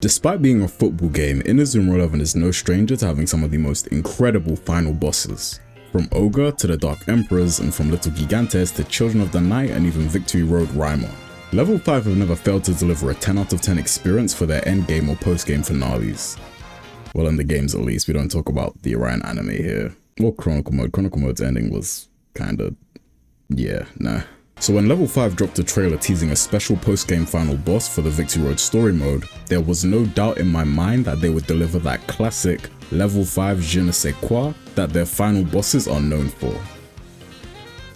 Despite being a football game, Inazuma 11 is no stranger to having some of the most incredible final bosses. From Ogre to the Dark Emperors, and from Little Gigantes to Children of the Night and even Victory Road Rhymer. Level 5 have never failed to deliver a 10 out of 10 experience for their endgame or postgame finales. Well, in the games at least, we don't talk about the Orion anime here. Or Chronicle Mode. Chronicle Mode's ending was kinda... yeah, nah. So when Level 5 dropped a trailer teasing a special post-game final boss for the Victory Road story mode, there was no doubt in my mind that they would deliver that classic Level 5 je ne sais quoi that their final bosses are known for.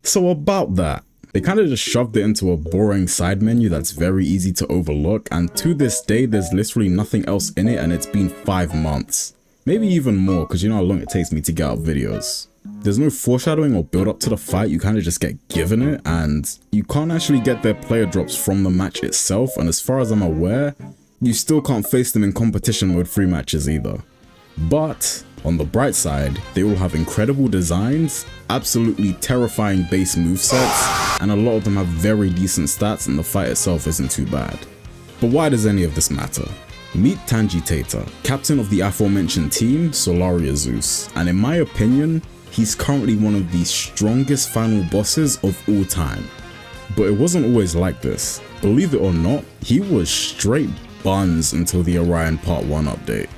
So about that, they kinda just shoved it into a boring side menu that's very easy to overlook, and to this day there's literally nothing else in it, and it's been 5 months. Maybe even more, because you know how long it takes me to get out videos. There's no foreshadowing or build up to the fight, you kinda just get given it, and you can't actually get their player drops from the match itself, and as far as I'm aware, you still can't face them in competition mode free matches either. But on the bright side, they all have incredible designs, absolutely terrifying base movesets, and a lot of them have very decent stats, and the fight itself isn't too bad. But why does any of this matter? Meet Tanji Teita, captain of the aforementioned team, Solaria Zeus, and in my opinion, he's currently one of the strongest final bosses of all time. But it wasn't always like this. Believe it or not, he was straight buns until the Orion Part 1 update.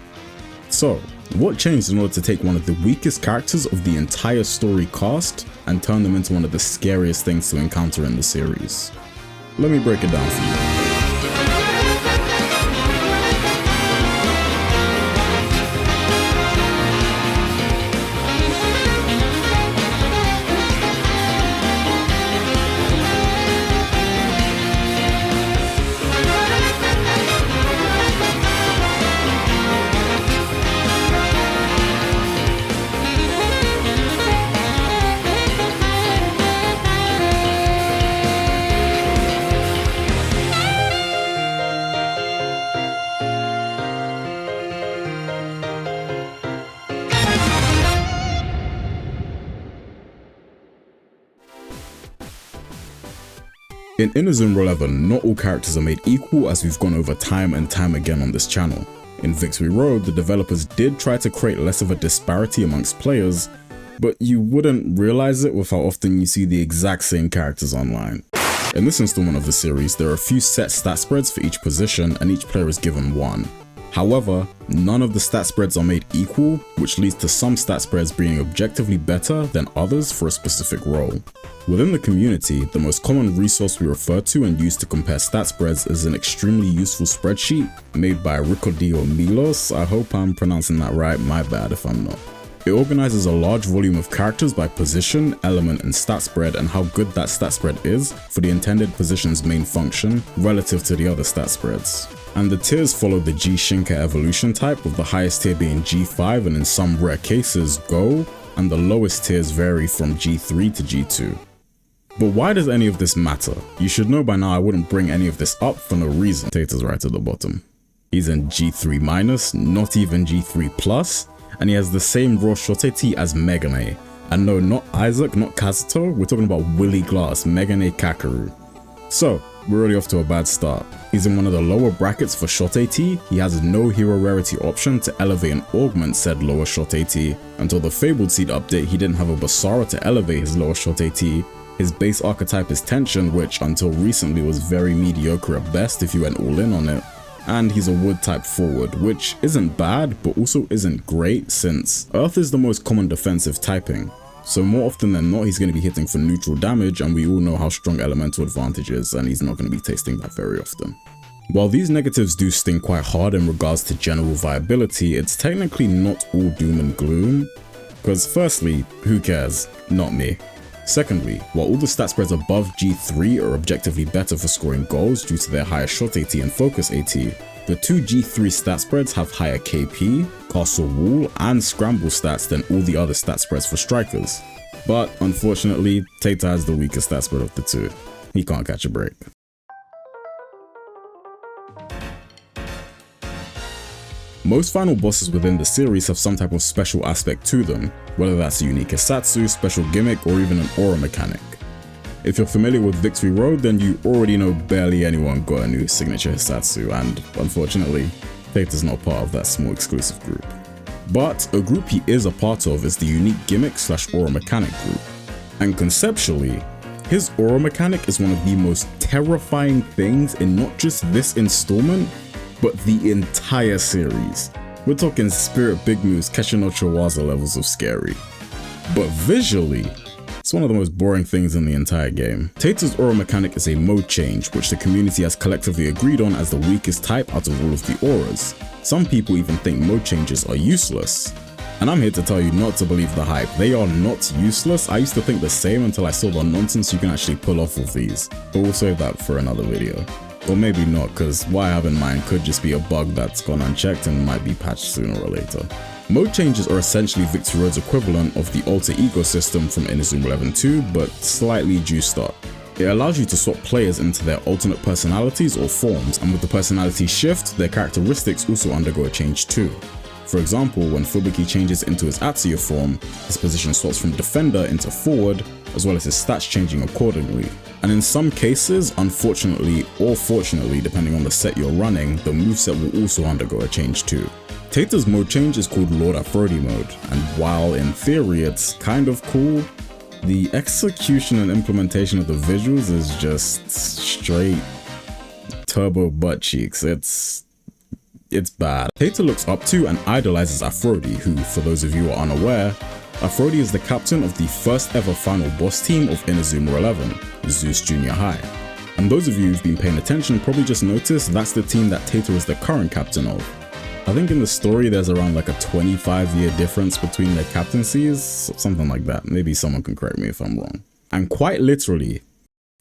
So, what changed in order to take one of the weakest characters of the entire story cast and turn them into one of the scariest things to encounter in the series? Let me break it down for you. In Inazuma 11, not all characters are made equal, as we've gone over time and time again on this channel. In Victory Road, the developers did try to create less of a disparity amongst players, but you wouldn't realize it with how often you see the exact same characters online. In this installment of the series, there are a few set stat spreads for each position, and each player is given one. However, none of the stat spreads are made equal, which leads to some stat spreads being objectively better than others for a specific role. Within the community, the most common resource we refer to and use to compare stat spreads is an extremely useful spreadsheet made by Ricordio Milos. I hope I'm pronouncing that right, my bad if I'm not. It organizes a large volume of characters by position, element, and stat spread, and how good that stat spread is for the intended position's main function relative to the other stat spreads. And the tiers follow the G Shinka evolution type, with the highest tier being G5 and in some rare cases Go, and the lowest tiers vary from G3 to G2. But why does any of this matter? You should know by now I wouldn't bring any of this up for no reason. Teita's right at the bottom. He's in G3-, not even G3+, and he has the same raw Shotei as Megane. And no, not Isaac, not Kazuto, we're talking about Willy Glass, Megane Kakeru. So, we're already off to a bad start. He's in one of the lower brackets for Shotei, he has no hero rarity option to elevate and augment said lower Shotei. Until the Fabled Seed update, he didn't have a Basara to elevate his lower Shotei. His base archetype is Tension, which until recently was very mediocre at best if you went all in on it. And he's a wood type forward, which isn't bad, but also isn't great since Earth is the most common defensive typing. So more often than not, he's going to be hitting for neutral damage, and we all know how strong elemental advantage is, and he's not going to be tasting that very often. While these negatives do sting quite hard in regards to general viability, it's technically not all doom and gloom. Because firstly, who cares? Not me. Secondly, while all the stat spreads above G3 are objectively better for scoring goals due to their higher shot AT and focus AT, the two G3 stat spreads have higher KP, castle wall, and scramble stats than all the other stat spreads for strikers. But unfortunately, Teita has the weakest stat spread of the two. He can't catch a break. Most final bosses within the series have some type of special aspect to them, whether that's a unique Hisatsu, special gimmick, or even an aura mechanic. If you're familiar with Victory Road, then you already know barely anyone got a new signature Hisatsu, and unfortunately, Teita's not part of that small exclusive group. But a group he is a part of is the unique gimmick / aura mechanic group. And conceptually, his aura mechanic is one of the most terrifying things in not just this installment, but the entire series. We're talking Spirit Big Moves Kesha no Chiwaza levels of scary. But visually, it's one of the most boring things in the entire game. Teita's aura mechanic is a mode change, which the community has collectively agreed on as the weakest type out of all of the auras. Some people even think mode changes are useless. And I'm here to tell you not to believe the hype. They are not useless. I used to think the same until I saw the nonsense you can actually pull off with these. But we'll save that for another video. Or maybe not, because what I have in mind could just be a bug that's gone unchecked and might be patched sooner or later. Mode changes are essentially Victory Road's equivalent of the alter ego system from Inazuma 11-2, but slightly juiced up. It allows you to swap players into their alternate personalities or forms, and with the personality shift, their characteristics also undergo a change too. For example, when Fubuki changes into his Atsuya form, his position swaps from defender into forward, as well as his stats changing accordingly. And in some cases, unfortunately or fortunately depending on the set you're running, the moveset will also undergo a change too. Teita's mode change is called Lord Aphrody mode, and while in theory it's kind of cool, the execution and implementation of the visuals is just straight turbo butt cheeks. It's bad. Teita looks up to and idolizes Aphrody, who, for those of you who are unaware, Aphrody is the captain of the first ever final boss team of Inazuma 11, Zeus Junior High. And those of you who've been paying attention probably just noticed that's the team that Teita is the current captain of. I think in the story there's around like a 25-year difference between their captaincies, something like that. Maybe someone can correct me if I'm wrong. And quite literally,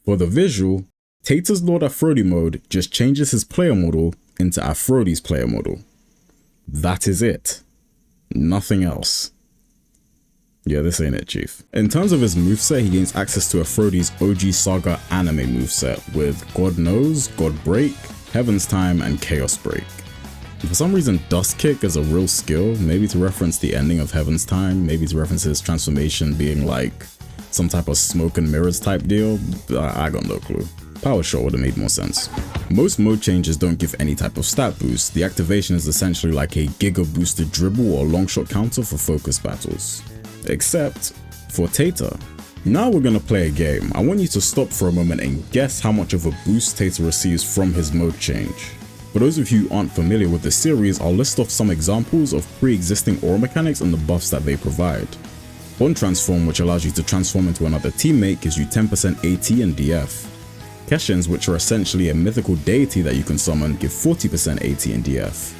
for the visual, Teita's Lord Aphrody mode just changes his player model into Aphrody's player model. That is it. Nothing else. Yeah, this ain't it, chief. In terms of his moveset, he gains access to Aphrody's OG Saga anime moveset with God Knows, God Break, Heaven's Time, and Chaos Break. For some reason, Dust Kick is a real skill, maybe to reference the ending of Heaven's Time, maybe to reference his transformation being like some type of smoke and mirrors type deal. I got no clue. Power Shot would have made more sense. Most mode changes don't give any type of stat boost. The activation is essentially like a giga boosted dribble or long shot counter for focus battles. Except for Teita. Now we're gonna play a game. I want you to stop for a moment and guess how much of a boost Teita receives from his mode change. For those of you who aren't familiar with the series, I'll list off some examples of pre-existing aura mechanics and the buffs that they provide. Bond Transform, which allows you to transform into another teammate, gives you 10% AT and DF. Keshins, which are essentially a mythical deity that you can summon, give 40% AT and DF.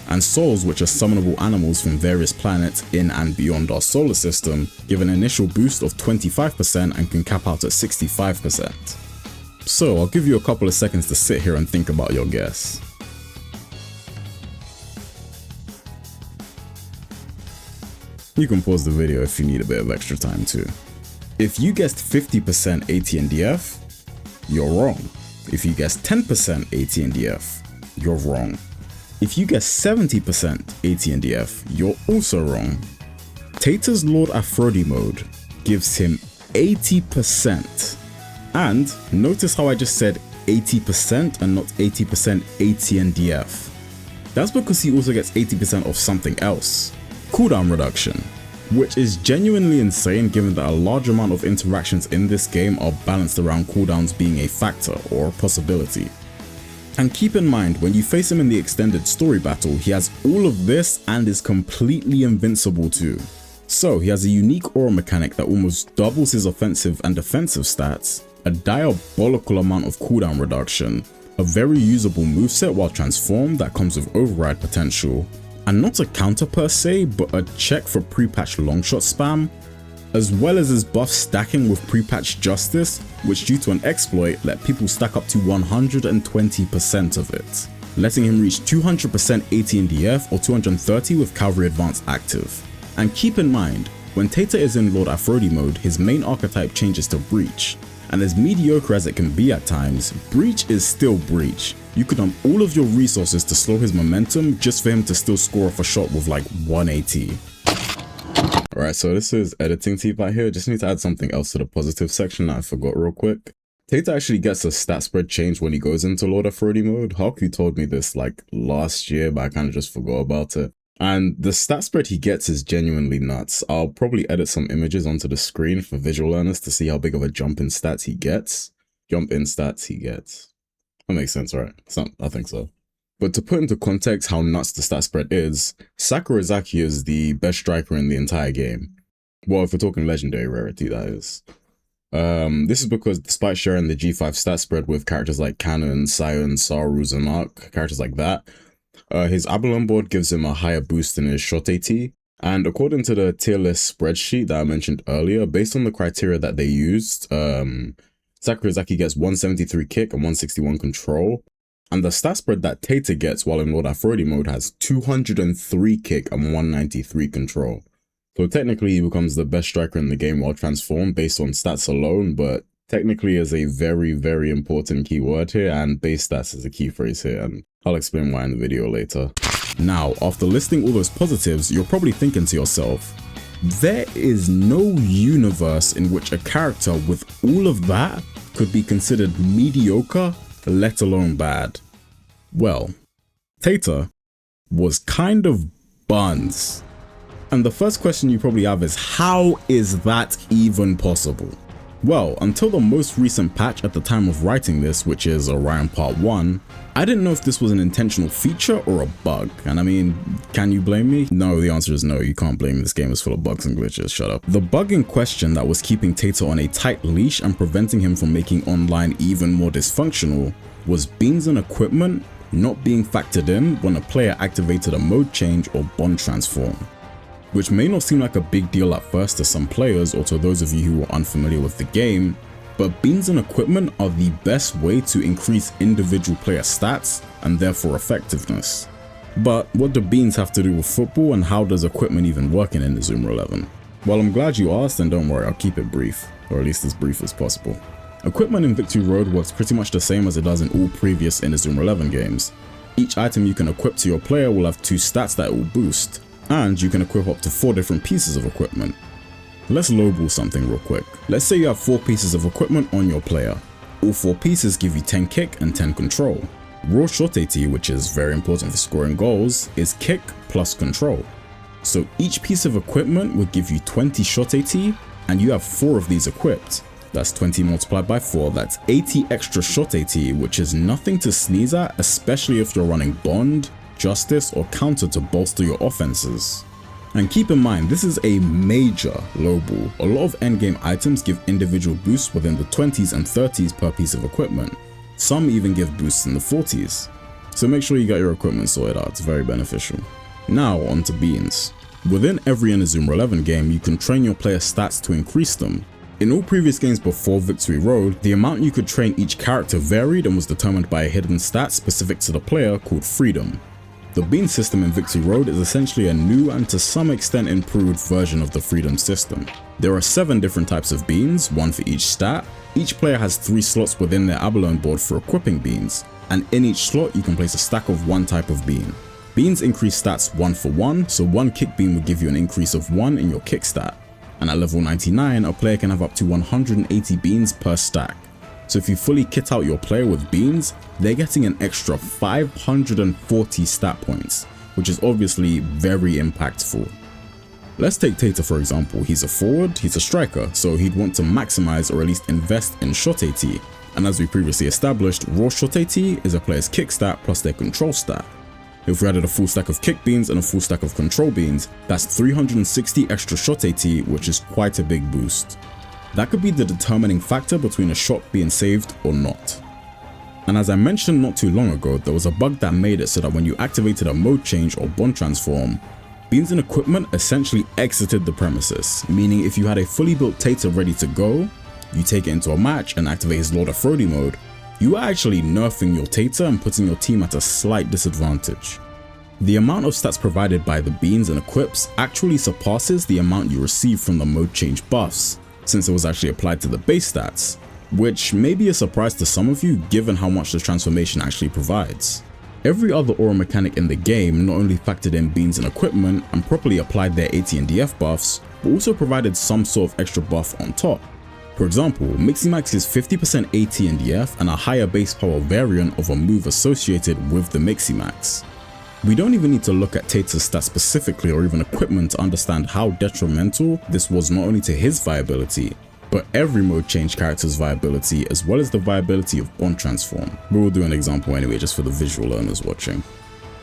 And Souls, which are summonable animals from various planets in and beyond our solar system, give an initial boost of 25% and can cap out at 65%. So I'll give you a couple of seconds to sit here and think about your guess. You can pause the video if you need a bit of extra time too. If you guessed 50% AT and DF, you're wrong. If you guessed 10% AT and DF, you're wrong. If you guessed 70% AT and DF, you're also wrong. Teita's Lord Aphrody mode gives him 80%. And notice how I just said 80% and not 80% AT and DF. That's because he also gets 80% of something else. Cooldown reduction, which is genuinely insane given that a large amount of interactions in this game are balanced around cooldowns being a factor or a possibility. And keep in mind, when you face him in the extended story battle, he has all of this and is completely invincible too. So he has a unique aura mechanic that almost doubles his offensive and defensive stats, a diabolical amount of cooldown reduction, a very usable moveset while transformed that comes with override potential, and not a counter per se, but a check for pre-patch longshot spam, as well as his buff stacking with pre-patch justice, which due to an exploit let people stack up to 120% of it, letting him reach 200% AT and DF or 230 with Cavalry Advance active. And keep in mind, when Teita is in Lord Aphrody mode, his main archetype changes to Breach, and as mediocre as it can be at times, Breach is still Breach. You could dump all of your resources to slow his momentum just for him to still score off a shot with like 180. Alright, so this is editing T-Byte here. Just need to add something else to the positive section that I forgot real quick. Teita actually gets a stat spread change when he goes into Lord Aphrody mode. Haku told me this like last year, but I kind of just forgot about it. And the stat spread he gets is genuinely nuts. I'll probably edit some images onto the screen for visual learners to see how big of a jump in stats he gets. That makes sense, right? I think so. But to put into context how nuts the stat spread is, Sakurazaki is the best striker in the entire game. Well, if we're talking legendary rarity, that is. This is because despite sharing the G5 stat spread with characters like Canon, Sion, Saru, Zanak, characters like that, his Abalone board gives him a higher boost in his shot AT. And according to the tier list spreadsheet that I mentioned earlier, based on the criteria that they used, Sakurazaki gets 173 kick and 161 control. And the stat spread that Teita gets while in Lord Aphrody mode has 203 kick and 193 control. So technically he becomes the best striker in the game while transformed based on stats alone, but technically is a very, very important keyword here, and base stats is a key phrase here, and I'll explain why in the video later. Now, after listing all those positives, you're probably thinking to yourself, there is no universe in which a character with all of that could be considered mediocre, let alone bad. Well, Teita was kind of buns. And the first question you probably have is, how is that even possible? Well, until the most recent patch at the time of writing this, which is Orion Part 1, I didn't know if this was an intentional feature or a bug. And I mean, can you blame me? No, the answer is no, you can't blame me. This game is full of bugs and glitches, shut up. The bug in question that was keeping Teita on a tight leash and preventing him from making online even more dysfunctional was beans and equipment not being factored in when a player activated a mode change or bond transform. Which may not seem like a big deal at first to some players or to those of you who are unfamiliar with the game, but beans and equipment are the best way to increase individual player stats and therefore effectiveness. But what do beans have to do with football, and how does equipment even work in Inazuma 11? Well, I'm glad you asked, and don't worry, I'll keep it brief, or at least as brief as possible. Equipment in Victory Road works pretty much the same as it does in all previous Inazuma 11 games. Each item you can equip to your player will have 2 stats that it will boost, and you can equip up to 4 different pieces of equipment. Let's lowball something real quick. Let's say you have 4 pieces of equipment on your player. All 4 pieces give you 10 kick and 10 control. Raw shot AT, which is very important for scoring goals, is kick plus control. So each piece of equipment would give you 20 shot AT, and you have 4 of these equipped. That's 20 multiplied by 4, that's 80 extra shot AT, which is nothing to sneeze at, especially if you're running Bond, Justice, or Counter to bolster your offenses. And keep in mind, this is a major lowball. A lot of endgame items give individual boosts within the 20s and 30s per piece of equipment. Some even give boosts in the 40s. So make sure you get your equipment sorted out, it's very beneficial. Now on to beans. Within every Inazuma 11 game, you can train your player stats to increase them. In all previous games before Victory Road, the amount you could train each character varied and was determined by a hidden stat specific to the player called Freedom. The bean system in Victory Road is essentially a new and to some extent improved version of the Freedom system. There are 7 different types of beans, 1 for each stat. Each player has 3 slots within their Abalone board for equipping beans, and in each slot you can place a stack of 1 type of bean. Beans increase stats 1 for 1, so 1 kick bean will give you an increase of 1 in your kick stat. And at level 99, a player can have up to 180 beans per stack. So if you fully kit out your player with beans, they're getting an extra 540 stat points, which is obviously very impactful. Let's take Teita for example. He's a forward, he's a striker, so he'd want to maximize or at least invest in shot AT. And as we previously established, raw shot AT is a player's kick stat plus their control stat. If we added a full stack of kick beans and a full stack of control beans, that's 360 extra shot AT, which is quite a big boost. That could be the determining factor between a shot being saved or not. And as I mentioned not too long ago, there was a bug that made it so that when you activated a mode change or bond transform, beans and equipment essentially exited the premises, meaning if you had a fully built Teita ready to go, you take it into a match and activate his Lord Aphrody mode, you are actually nerfing your Teita and putting your team at a slight disadvantage. The amount of stats provided by the beans and equips actually surpasses the amount you receive from the mode change buffs, since it was actually applied to the base stats, which may be a surprise to some of you given how much the transformation actually provides. Every other aura mechanic in the game not only factored in beans and equipment and properly applied their AT and DF buffs, but also provided some sort of extra buff on top. For example, Miximax is 50% AT in the F and a higher base power variant of a move associated with the Miximax. We don't even need to look at Teita's stats specifically or even equipment to understand how detrimental this was not only to his viability, but every mode change character's viability as well as the viability of Bond Transform. We will do an example anyway just for the visual learners watching.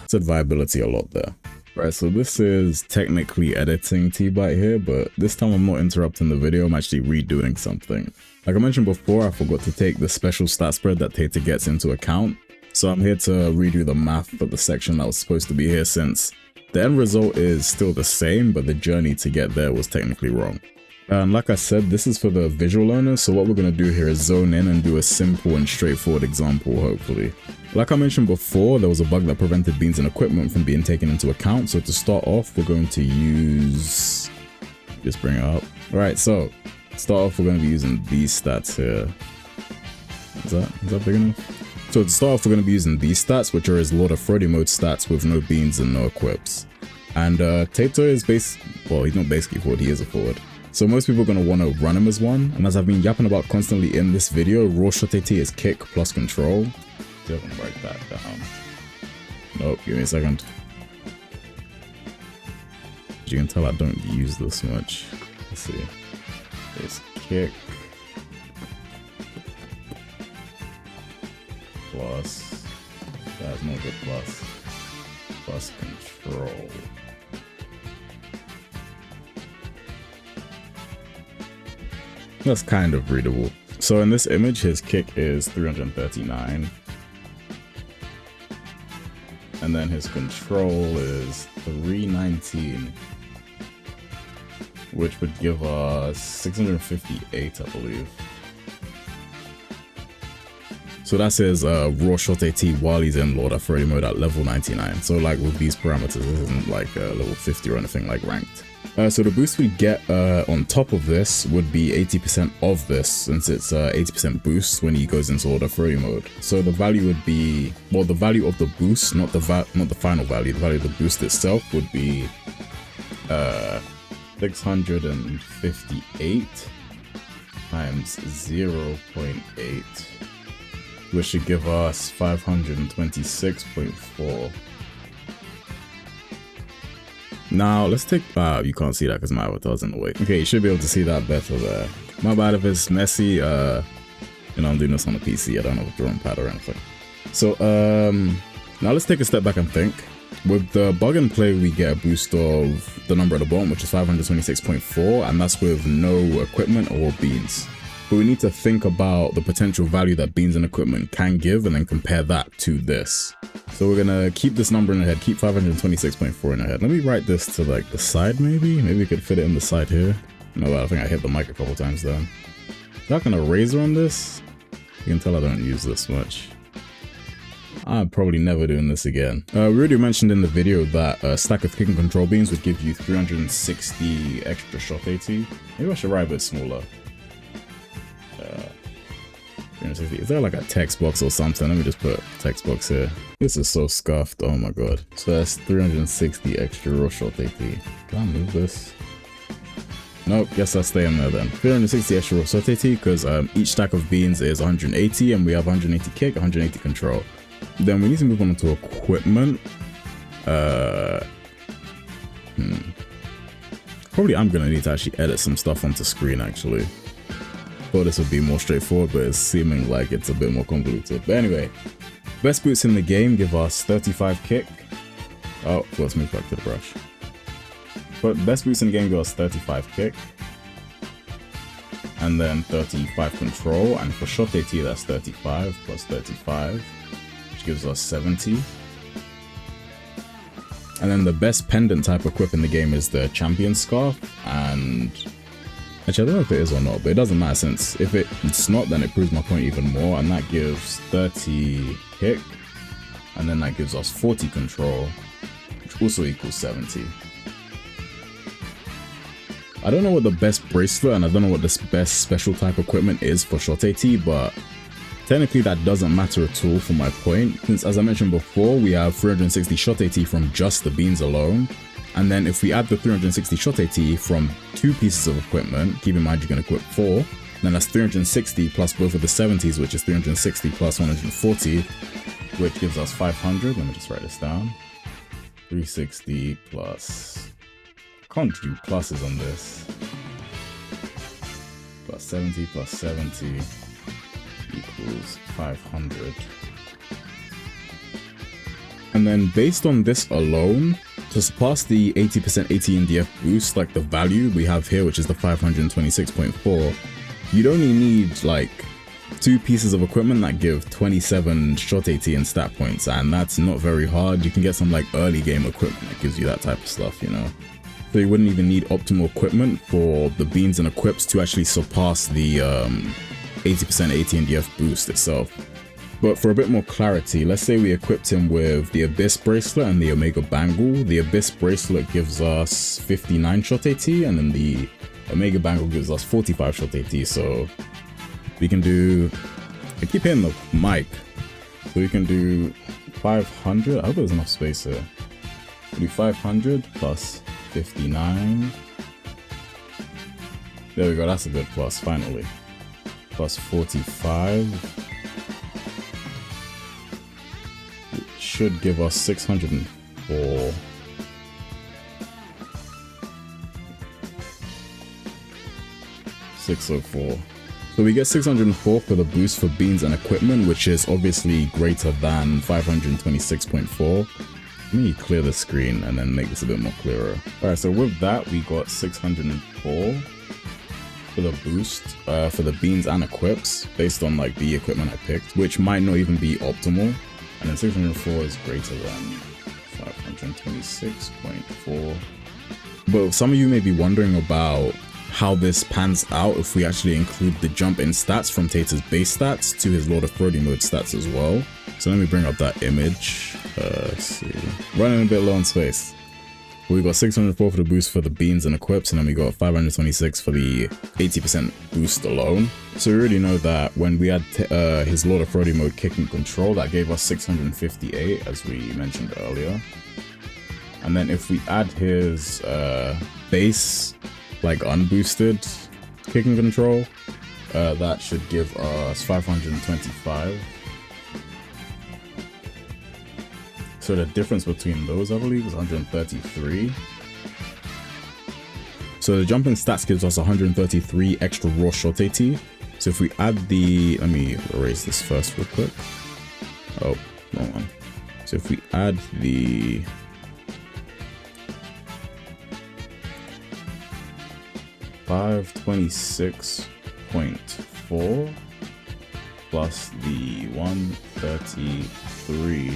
Said viability a lot there. Right, so this is technically editing T-Byte here, but this time I'm not interrupting the video, I'm actually redoing something. Like I mentioned before, I forgot to take the special stat spread that Teita gets into account, so I'm here to redo the math for the section that was supposed to be here since the end result is still the same, but the journey to get there was technically wrong. And like I said, this is for the visual learners, so what we're going to do here is zone in and do a simple and straightforward example, hopefully. Like I mentioned before, there was a bug that prevented beans and equipment from being taken into account, so to start off, we're going to use... just bring it up. Alright, so, to start off, we're going to be using these stats here. Is that big enough? So to start off, we're going to be using these stats, which are his Lord Aphrody mode stats with no beans and no equips. And Teita is well, he's not basically forward, he is a forward. So most people are going to want to run him as one, and as I've been yapping about constantly in this video, raw shot AT is kick plus control. See if I can write that down. Nope, give me a second. As you can tell, I don't use this much. Let's see. It's kick plus, that's not good, plus control. That's kind of readable. So in this image, his kick is 339. And then his control is 319. Which would give us 658, I believe. So that's his raw shot AT while he's in Lord Aphrody mode at level 99. So like with these parameters, this isn't like level 50 or anything like ranked. So the boost we get on top of this would be 80% of this, since it's 80% boost when he goes into Lord Aphrody mode. So the value would be, well, the value of the boost, not the final value. The value of the boost itself would be 658 times 0.8, which should give us 526.4. Now let's take, you can't see that because my avatar's in the way. Okay, you should be able to see that better there. My bad if it's messy, you know, I'm doing this on a PC, I don't have a drawing pad or anything. So, now let's take a step back and think. With the bug and play, we get a boost of the number at the bottom, which is 526.4, and that's with no equipment or beans. But we need to think about the potential value that beans and equipment can give and then compare that to this. So we're gonna keep this number in our head, keep 526.4 in our head. Let me write this to like the side maybe? Maybe we could fit it in the side here. No, I think I hit the mic a couple times there. Not an eraser on this. You can tell I don't use this much. I'm probably never doing this again. We already mentioned in the video that a stack of kick and control beans would give you 360 extra shot AT. Maybe I should write a bit smaller. 360. Is there like a text box or something? Let me just put text box here. This is so scuffed. Oh my god. So that's 360 extra raw shot AT. Can I move this? Nope, guess I'll stay in there then. 360 extra raw shot AT because each stack of beans is 180 and we have 180 kick, 180 control. Then we need to move on to equipment. Probably I'm gonna need to actually edit some stuff onto screen actually. Thought this would be more straightforward, but it's seeming like it's a bit more convoluted. But anyway, best boots in the game give us 35 kick. Oh, let's move back to the brush. But best boots in the game give us 35 kick. And then 35 control. And for shot AT, that's 35 plus 35, which gives us 70. And then the best pendant type equip in the game is the champion scarf. And actually, I don't know if it is or not, but it doesn't matter since if it's not, then it proves my point even more. And that gives 30 kick. And then that gives us 40 control, which also equals 70. I don't know what the best bracelet and I don't know what the best special type equipment is for shot AT, but technically that doesn't matter at all for my point, since as I mentioned before, we have 360 shot AT from just the beans alone. And then if we add the 360 shot AT from 2 pieces of equipment, keep in mind you can equip 4, Then that's 360 plus both of the 70s, which is 360 plus 140, which gives us 500. Let me just write this down. 360 plus, I can't do pluses on this. Plus 70 equals 500. And then based on this alone, to surpass the 80% AT&DF boost, like the value we have here, which is the 526.4, you'd only need like 2 pieces of equipment that give 27 shot AT and stat points, and that's not very hard. You can get some like early game equipment that gives you that type of stuff, you know. So you wouldn't even need optimal equipment for the beans and equips to actually surpass the 80% AT&DF boost itself. But for a bit more clarity, let's say we equipped him with the Abyss Bracelet and the Omega Bangle. The Abyss Bracelet gives us 59 shot AT, and then the Omega Bangle gives us 45 shot AT. So we can do, I keep hitting the mic, so we can do 500. I hope there's enough space here. We'll do 500 plus 59. There we go, that's a good plus, finally. Plus 45. Should give us 604. So we get 604 for the boost for beans and equipment, which is obviously greater than 526.4. Let me clear the screen and then make this a bit more clearer. Alright, so with that we got 604 for the boost for the beans and equips based on like the equipment I picked, which might not even be optimal. And then 604 is greater than 526.4. But some of you may be wondering about how this pans out if we actually include the jump in stats from Teita's base stats to his Lord Aphrody mode stats as well. So let me bring up that image. Let's see. Running a bit low on space. We got 604 for the boost for the beans and equips, and then we got 526 for the 80% boost alone. So we already know that when we had his Lord Aphrody mode kicking control, that gave us 658, as we mentioned earlier. And then if we add his base, like unboosted kicking control, that should give us 525. So the difference between those, I believe, is 133. So the jumping stats gives us 133 extra raw shot AT. So if we add the, let me erase this first real quick. Oh, wrong one. So if we add the $526.4 plus the 133,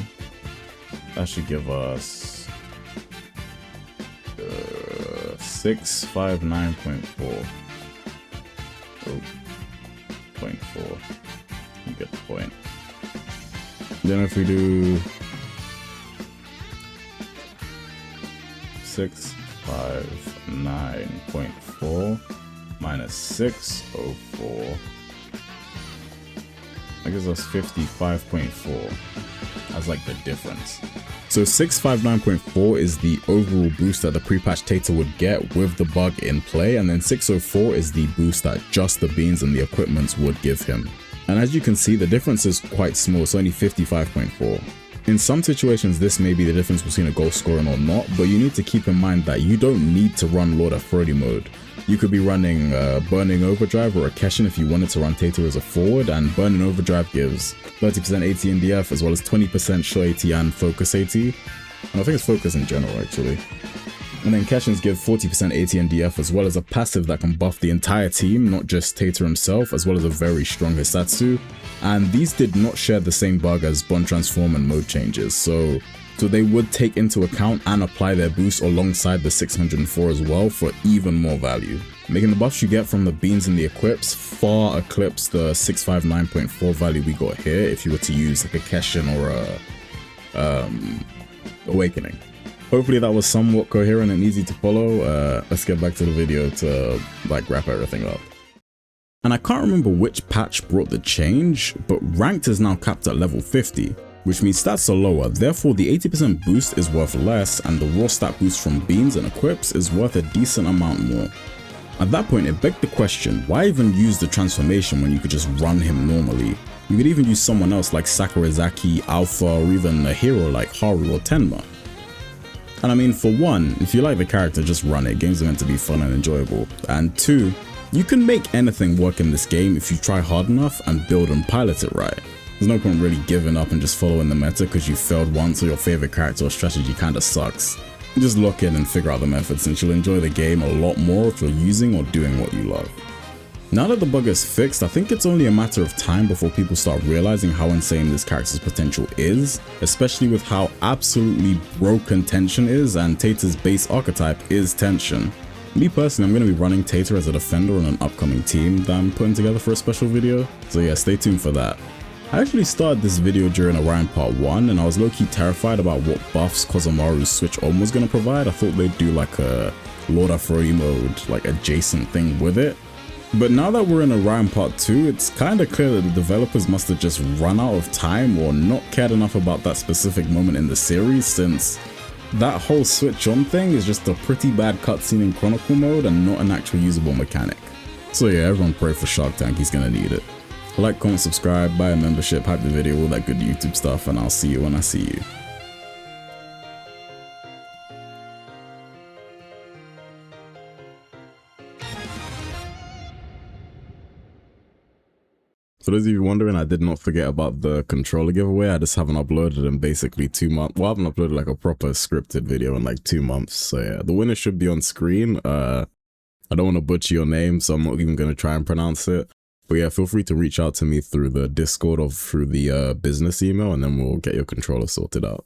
that should give us 659.4. Oh, 0.4. You get the point. Then if we do 659.4 minus 604, that gives us 55.4 as like the difference. So 659.4 is the overall boost that the pre-patch Teita would get with the bug in play, and then 604 is the boost that just the beans and the equipments would give him. And as you can see, the difference is quite small, it's only 55.4. In some situations, this may be the difference between a goal scoring or not, but you need to keep in mind that you don't need to run Lord Aphrody mode. You could be running Burning Overdrive or a Keshin if you wanted to run Teita as a forward, and Burning Overdrive gives 30% AT and DF as well as 20% shot AT and focus AT. And I think it's focus in general actually. And then Keshins give 40% AT and DF as well as a passive that can buff the entire team, not just Teita himself, as well as a very strong Hisatsu. And these did not share the same bug as Bond Transform and mode changes, so they would take into account and apply their boost alongside the 604 as well for even more value. Making the buffs you get from the beans and the equips far eclipse the 659.4 value we got here if you were to use like a Keshin or a Awakening. Hopefully that was somewhat coherent and easy to follow. Let's get back to the video to like wrap everything up. And I can't remember which patch brought the change, but ranked is now capped at level 50, which means stats are lower, therefore the 80% boost is worth less and the raw stat boost from beans and equips is worth a decent amount more. At that point, it begged the question, why even use the transformation when you could just run him normally? You could even use someone else like Sakurazaki, Alpha, or even a hero like Haru or Tenma. And I mean, for one, if you like the character, just run it. Games are meant to be fun and enjoyable. And two, you can make anything work in this game if you try hard enough and build and pilot it right. There's no point really giving up and just following the meta because you failed once or your favorite character or strategy kinda sucks. Just lock in and figure out the method, since you'll enjoy the game a lot more if you're using or doing what you love. Now that the bug is fixed, I think it's only a matter of time before people start realizing how insane this character's potential is, especially with how absolutely broken Tension is, and Teita's base archetype is Tension. Me personally, I'm going to be running Teita as a defender on an upcoming team that I'm putting together for a special video, so yeah, stay tuned for that. I actually started this video during Orion Part 1, and I was low-key terrified about what buffs Kozomaru's Switch Om was going to provide. I thought they'd do like a Lord Aphrody mode, like adjacent thing with it. But now that we're in Orion Part 2, it's kinda clear that the developers must have just run out of time or not cared enough about that specific moment in the series, since that whole Switch On thing is just a pretty bad cutscene in Chronicle mode and not an actual usable mechanic. So yeah, everyone pray for Shark Tank, he's gonna need it. Like, comment, subscribe, buy a membership, hype the video, all that good YouTube stuff, and I'll see you when I see you. For those of you wondering, I did not forget about the controller giveaway. I just haven't uploaded in basically 2 months. Well, I haven't uploaded like a proper scripted video in like 2 months. So yeah, the winner should be on screen. I don't want to butcher your name, so I'm not even going to try and pronounce it. But yeah, feel free to reach out to me through the Discord or through the business email, and then we'll get your controller sorted out.